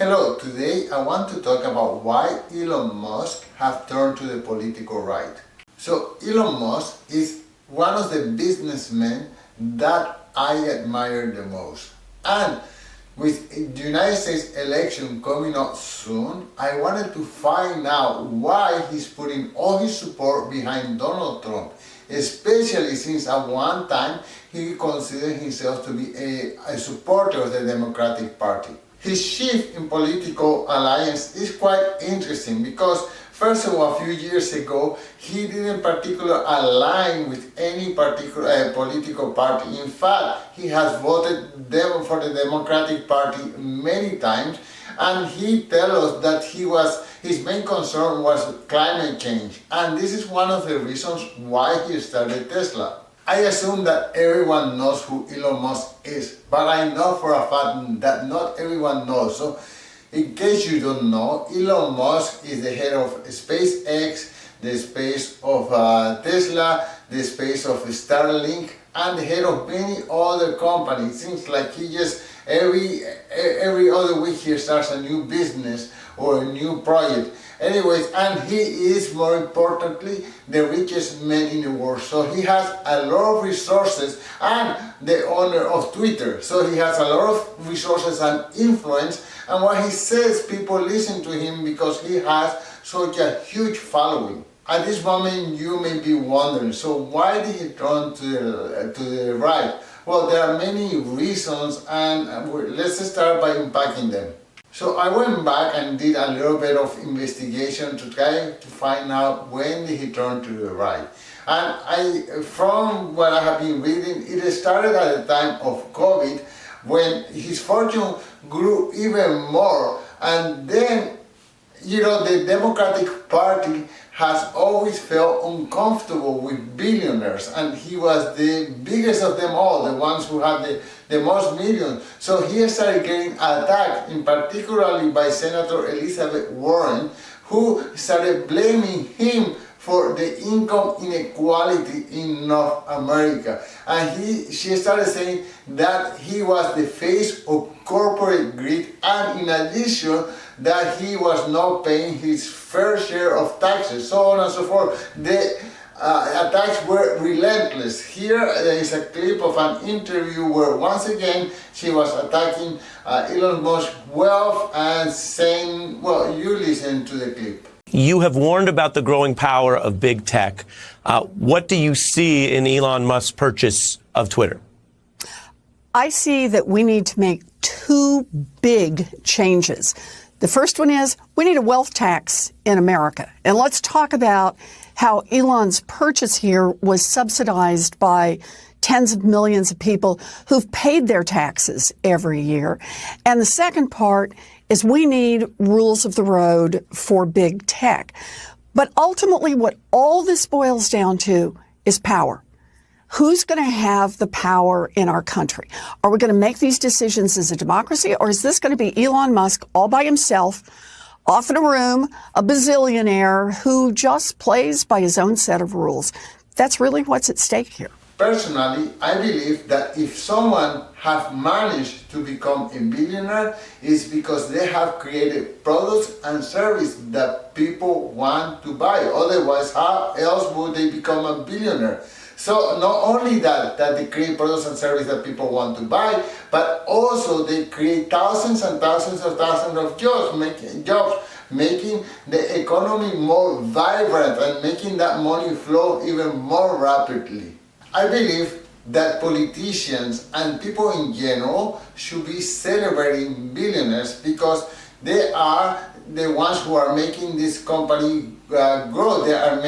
Hello, today I want to talk about why Elon Musk have turned to the political right. So Elon Musk is one of the businessmen that I admire the most. And with the United States election coming up soon, I wanted to find out why he's putting all his support behind Donald Trump, especially since at one time he considered himself to be a supporter of the Democratic Party. His shift in political alliance is quite interesting because, first of all, a few years ago, he didn't particularly align with any particular political party. In fact, he has voted for the Democratic Party many times, and he tells us that his main concern was climate change. And this is one of the reasons why he started Tesla. I assume that everyone knows who Elon Musk is, but I know for a fact that not everyone knows. So, in case you don't know, Elon Musk is the head of SpaceX, the space of Tesla, the space of Starlink, and the head of many other companies. It seems like he just every other week he starts a new business or a new project. Anyways, and he is, more importantly, the richest man in the world. So he has a lot of resources and the owner of Twitter. So he has a lot of resources and influence. And what he says, people listen to him because he has such a huge following. At this moment, you may be wondering, so why did he turn to the right? Well, there are many reasons, and let's start by unpacking them. So I went back and did a little bit of investigation to try to find out when did he turn to the right. And from what I have been reading, it started at the time of COVID when his fortune grew even more. And then, the Democratic Party has always felt uncomfortable with billionaires, and he was the biggest of them all, the ones who had the most millions. So he started getting attacked, in particularly by Senator Elizabeth Warren, who started blaming him for the income inequality in North America. And she started saying that he was the face of corporate greed, and in addition, that he was not paying his fair share of taxes, so on and so forth. The attacks were relentless. Here there is a clip of an interview where once again she was attacking Elon Musk's wealth and saying, well, you listen to the clip. You have warned about the growing power of big tech. What do you see in Elon Musk's purchase of Twitter? I see that we need to make two big changes. The first one is we need a wealth tax in America. And let's talk about how Elon's purchase here was subsidized by tens of millions of people who've paid their taxes every year. And the second part is we need rules of the road for big tech. But ultimately, what all this boils down to is power. Who's going to have the power in our country? Are we going to make these decisions as a democracy, or is this going to be Elon Musk all by himself, off in a room, a bazillionaire who just plays by his own set of rules? That's really what's at stake here. Personally, I believe that if someone have managed to become a billionaire, it's because they have created products and services that people want to buy. Otherwise, how else would they become a billionaire? So not only that they create products and services that people want to buy, but also they create thousands and thousands of jobs, making the economy more vibrant and making that money flow even more rapidly. I believe that politicians and people in general should be celebrating billionaires because they are the ones who are making this company grow. They are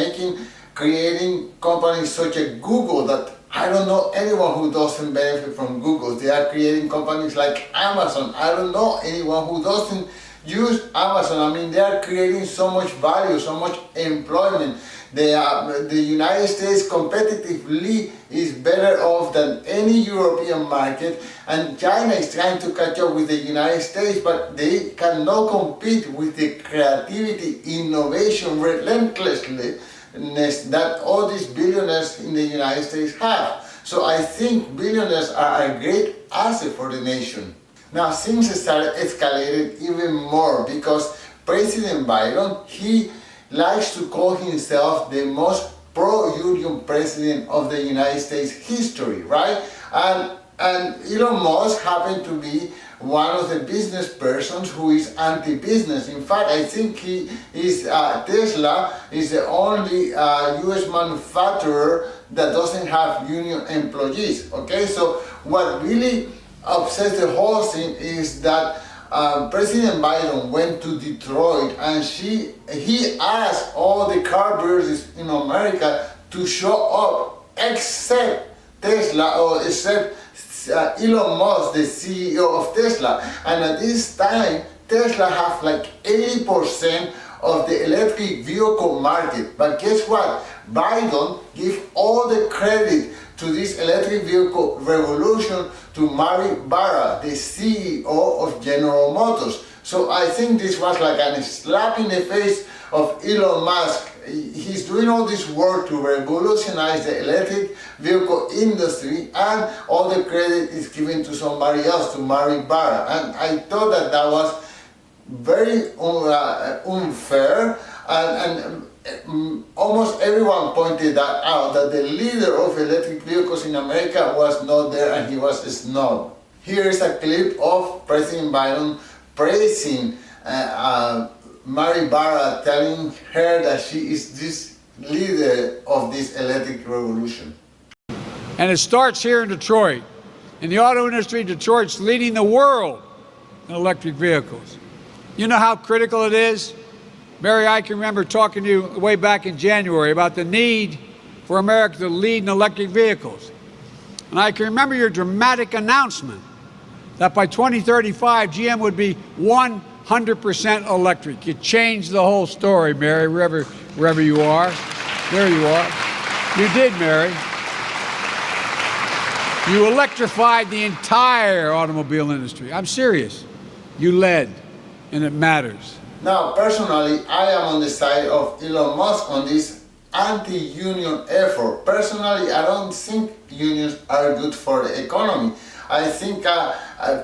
creating companies such as Google that I don't know anyone who doesn't benefit from Google. They are creating companies like Amazon. I don't know anyone who doesn't use Amazon. I mean, they are creating so much value, so much employment. The United States competitively is better off than any European market, and China is trying to catch up with the United States, but they cannot compete with the creativity, innovation, relentlessly that all these billionaires in the United States have. So I think billionaires are a great asset for the nation. Now things started escalating even more because President Biden, he likes to call himself the most pro-union president of the United States history, right? And Elon Musk happened to be one of the business persons who is anti-business. In fact, I think he is Tesla is the only U.S. manufacturer that doesn't have union employees. Okay, so what really upsets the whole thing is that President Biden went to Detroit and he asked all the car builders in America to show up except Tesla or except Elon Musk, the CEO of Tesla. And at this time, Tesla has like 80% of the electric vehicle market. But guess what? Biden gave all the credit to this electric vehicle revolution to Mary Barra, the CEO of General Motors. So I think this was like a slap in the face of Elon Musk. He's doing all this work to revolutionize the electric vehicle industry, and all the credit is given to somebody else, to Mary Barra. And I thought that that was very unfair, and almost everyone pointed that out, that the leader of electric vehicles in America was not there and he was snubbed. Here is a clip of President Biden praising Mary Barra, telling her that she is this leader of this electric revolution. And it starts here in Detroit. In the auto industry, Detroit's leading the world in electric vehicles. You know how critical it is? Mary, I can remember talking to you way back in January about the need for America to lead in electric vehicles. And I can remember your dramatic announcement that by 2035, GM would be 100% electric. You changed the whole story, Mary, wherever you are. There you are. You did, Mary. You electrified the entire automobile industry. I'm serious. You led, and it matters. Now, personally, I am on the side of Elon Musk on this anti-union effort. Personally, I don't think unions are good for the economy. I think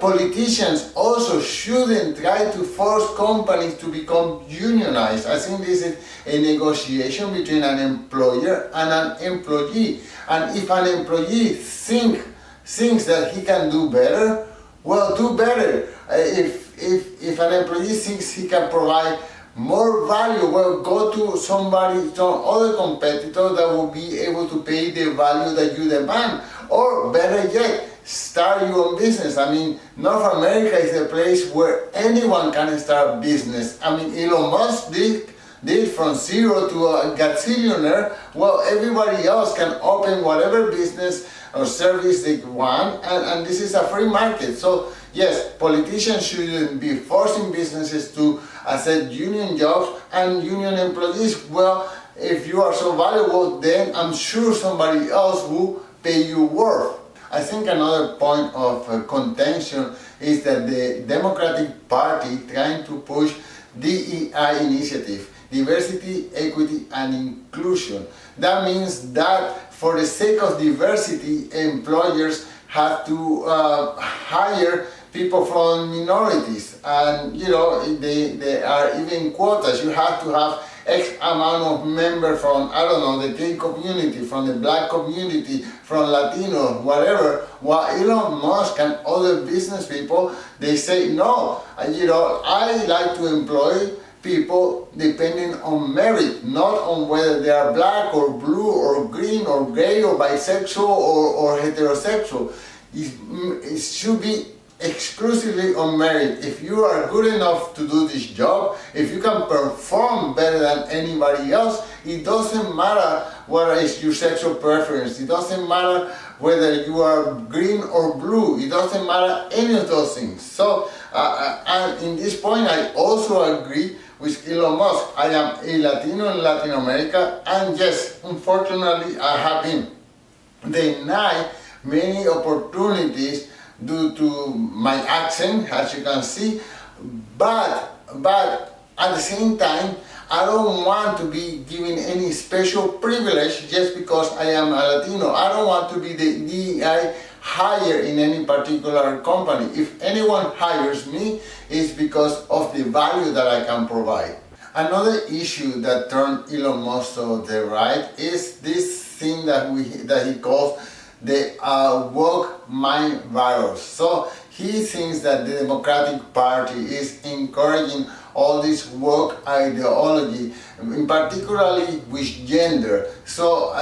politicians also shouldn't try to force companies to become unionized. I think this is a negotiation between an employer and an employee. And if an employee thinks that he can do better, well, do better. If an employee thinks he can provide more value, well, go to some other competitor that will be able to pay the value that you demand. Or better yet, start your own business. I mean, North America is a place where anyone can start a business. I mean, Elon Musk did from zero to a gazillionaire. Well, everybody else can open whatever business or service they want, and this is a free market. So yes, politicians shouldn't be forcing businesses to accept union jobs and union employees. Well, if you are so valuable, then I'm sure somebody else will pay you worth. I think another point of contention is that the Democratic Party trying to push DEI initiative, diversity, equity, and inclusion. That means that for the sake of diversity, employers have to hire people from minorities, and you know, they are even quotas. You have to have X amount of members from, I don't know, the gay community, from the black community, from Latino, whatever. While Elon Musk and other business people, they say, no, you know, I like to employ people depending on merit, not on whether they are black or blue or green or gay or bisexual or heterosexual. It should be exclusively on merit. If you are good enough to do this job, if you can perform better than anybody else, it doesn't matter what is your sexual preference. It doesn't matter whether you are green or blue. It doesn't matter any of those things. So, and in this point, I also agree with Elon Musk. I am a Latino in Latin America, and yes, unfortunately, I have been denied many opportunities due to my accent, as you can see, but at the same time, I don't want to be given any special privilege just because I am a Latino. I don't want to be the DEI hire in any particular company. If anyone hires me, it's because of the value that I can provide. Another issue that turned Elon Musk to the right is this thing that he calls the woke mind virus. So he thinks that the Democratic Party is encouraging all this woke ideology, particularly with gender. So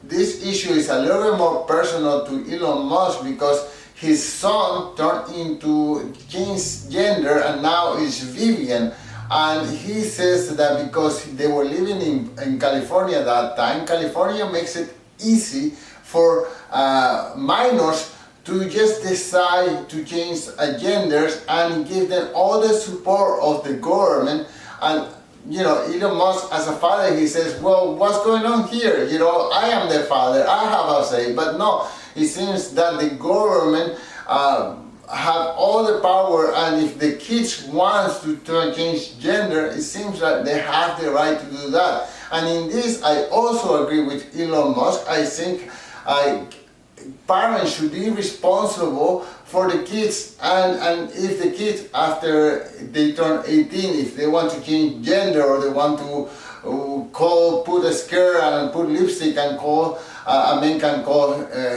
this issue is a little bit more personal to Elon Musk because his son turned into changed gender and now is Vivian. And he says that because they were living in California at that time, California makes it easy for minors to just decide to change genders and give them all the support of the government. And you know, Elon Musk as a father, he says, well, what's going on here? You know, I am the father, I have a say. But no, it seems that the government have all the power, and if the kids want to change gender, it seems that they have the right to do that. And in this, I also agree with Elon Musk. I think parents should be responsible for the kids, and if the kids, after they turn 18, if they want to change gender or they want to put a skirt and put lipstick and call a man can call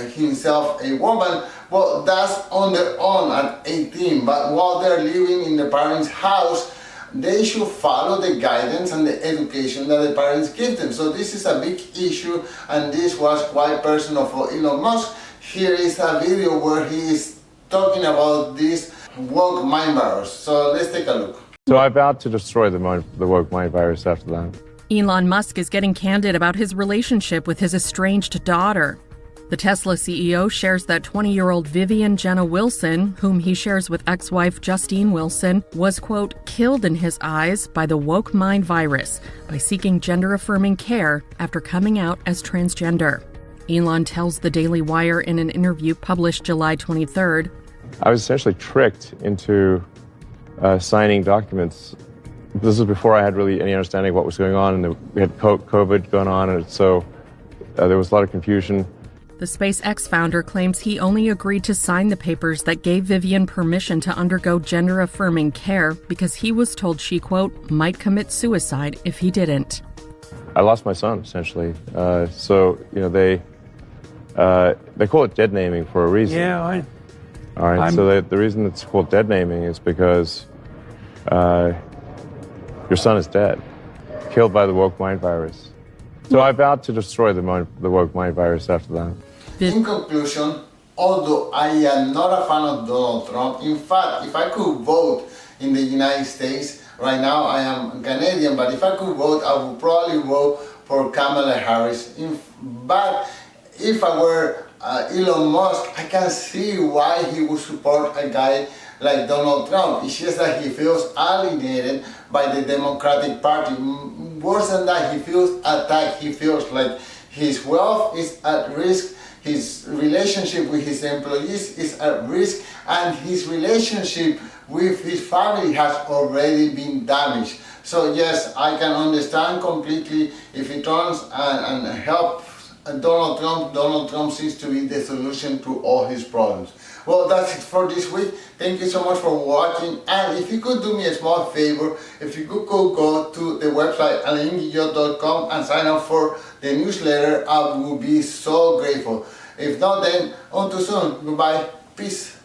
himself a woman, well, that's on their own at 18. But while they're living in the parents' house, they should follow the guidance and the education that the parents give them. So this is a big issue, and this was quite personal for Elon Musk. Here is a video where he is talking about this woke mind virus. So let's take a look. So I vowed to destroy the woke mind virus after that. Elon Musk is getting candid about his relationship with his estranged daughter. The Tesla CEO shares that 20-year-old Vivian Jenna Wilson, whom he shares with ex-wife Justine Wilson, was, quote, killed in his eyes by the woke mind virus by seeking gender-affirming care after coming out as transgender. Elon tells the Daily Wire in an interview published July 23rd, I was essentially tricked into signing documents. This was before I had really any understanding of what was going on, and we had COVID going on, and so there was a lot of confusion. The SpaceX founder claims he only agreed to sign the papers that gave Vivian permission to undergo gender-affirming care because he was told she, quote, might commit suicide if he didn't. I lost my son, essentially. So, you know, they call it dead naming for a reason. Yeah, All right, so the reason it's called dead naming is because your son is dead, killed by the woke mind virus. So I vowed to destroy the woke mind virus after that. In conclusion, although I am not a fan of Donald Trump, in fact, if I could vote in the United States, right now I am Canadian, but if I could vote, I would probably vote for Kamala Harris. But if I were Elon Musk, I can see why he would support a guy like Donald Trump. It's just that he feels alienated by the Democratic Party. Worse than that, he feels attacked. He feels like his wealth is at risk, his relationship with his employees is at risk, and his relationship with his family has already been damaged. So yes, I can understand completely if he turns and helps Donald Trump seems to be the solution to all his problems. Well, that's it for this week. Thank you so much for watching. And if you could do me a small favor, if you could go to the website alleviate.com and sign up for the newsletter, I would be so grateful. If not, then on to soon. Goodbye. Peace.